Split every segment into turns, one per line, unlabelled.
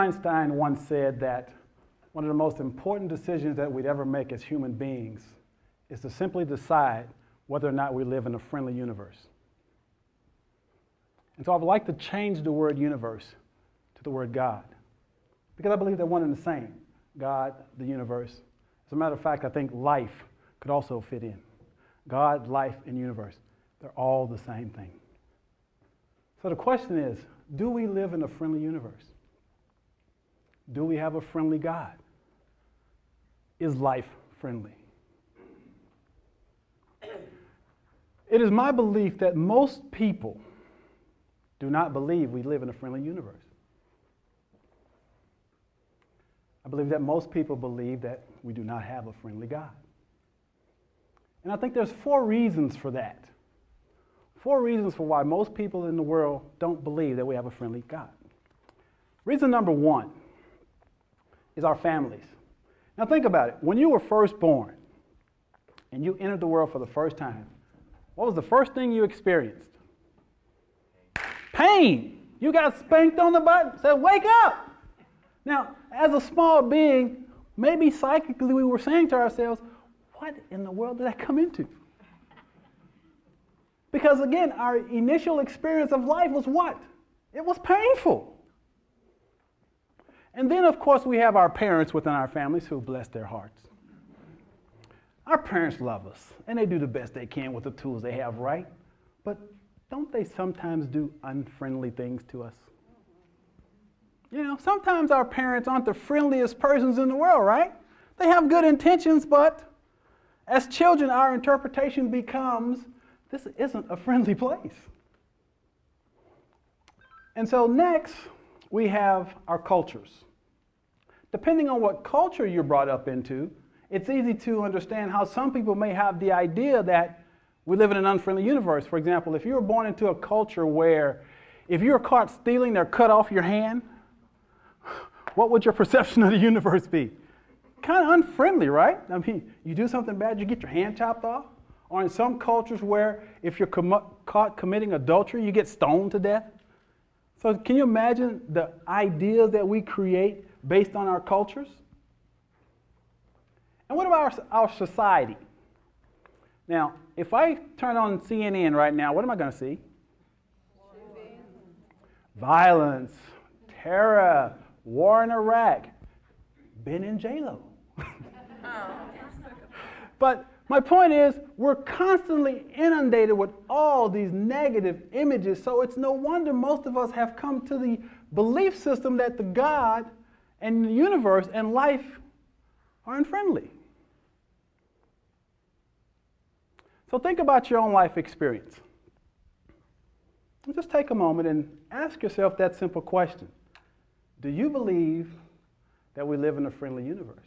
Einstein once said that one of the most important decisions that we'd ever make as human beings is to simply decide whether or not we live in a friendly universe. And so I would like to change the word universe to the word God, because I believe they're one and the same. God, the universe. As a matter of fact, I think life could also fit in. God, life, and universe. They're all the same thing. So the question is, do we live in a friendly universe? Do we have a friendly God? Is life friendly? It is my belief that most people do not believe we live in a friendly universe. I believe that most people believe that we do not have a friendly God. And I think there's 4 reasons for that. 4 reasons for why most people in the world don't believe that we have a friendly God. Reason number 1 is our families. Now think about it. When you were first born and you entered the world for the first time, what was the first thing you experienced? Pain. You got spanked on the butt, said, wake up. Now, as a small being, maybe psychically we were saying to ourselves, what in the world did I come into? Because again, our initial experience of life was what? It was painful. And then, of course, we have our parents within our families who bless their hearts. Our parents love us, and they do the best they can with the tools they have, right? But don't they sometimes do unfriendly things to us? You know, sometimes our parents aren't the friendliest persons in the world, right? They have good intentions, but as children, our interpretation becomes, this isn't a friendly place. And so next, we have our cultures. Depending on what culture you're brought up into, it's easy to understand how some people may have the idea that we live in an unfriendly universe. For example, if you were born into a culture where if you were caught stealing, they're cut off your hand, what would your perception of the universe be? Kind of unfriendly, right? I mean, you do something bad, you get your hand chopped off. Or in some cultures where if you're caught committing adultery, you get stoned to death. So can you imagine the ideas that we create based on our cultures? And what about our society? Now, if I turn on CNN right now, what am I going to see? Violence, terror, war in Iraq, Ben and J-Lo. But my point is, we're constantly inundated with all these negative images, so it's no wonder most of us have come to the belief system that the God and the universe and life are unfriendly. So think about your own life experience. Just take a moment and ask yourself that simple question. Do you believe that we live in a friendly universe?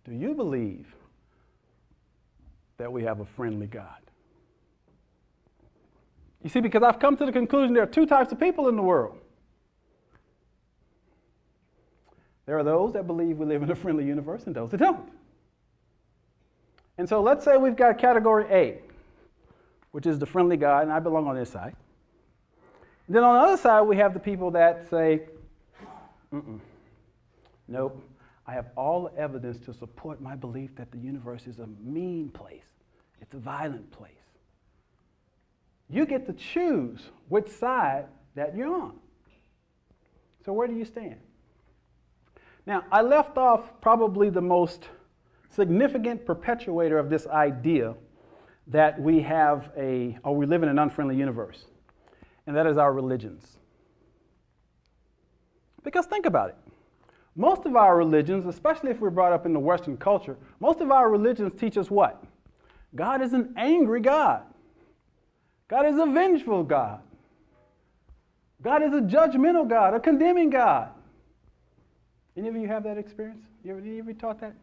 Do you believe that we have a friendly God? You see, because I've come to the conclusion there are 2 types of people in the world. There are those that believe we live in a friendly universe and those that don't. And so let's say we've got category A, which is the friendly God, and I belong on this side. And then on the other side, we have the people that say, nope. I have all the evidence to support my belief that the universe is a mean place. It's a violent place. You get to choose which side that you're on. So where do you stand? Now, I left off probably the most significant perpetuator of this idea that we have we live in an unfriendly universe, and that is our religions. Because think about it. Most of our religions, especially if we're brought up in the Western culture, most of our religions teach us what? God is an angry God. God is a vengeful God. God is a judgmental God, a condemning God. Any of you have that experience? Any of you taught that?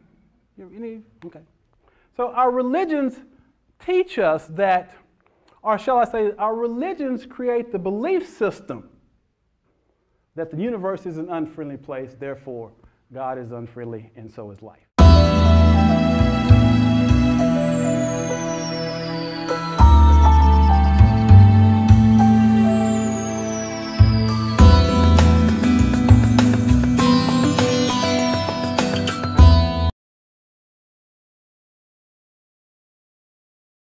Okay. So our religions teach us that, or shall I say, our religions create the belief system that the universe is an unfriendly place, therefore God is unfriendly and so is life.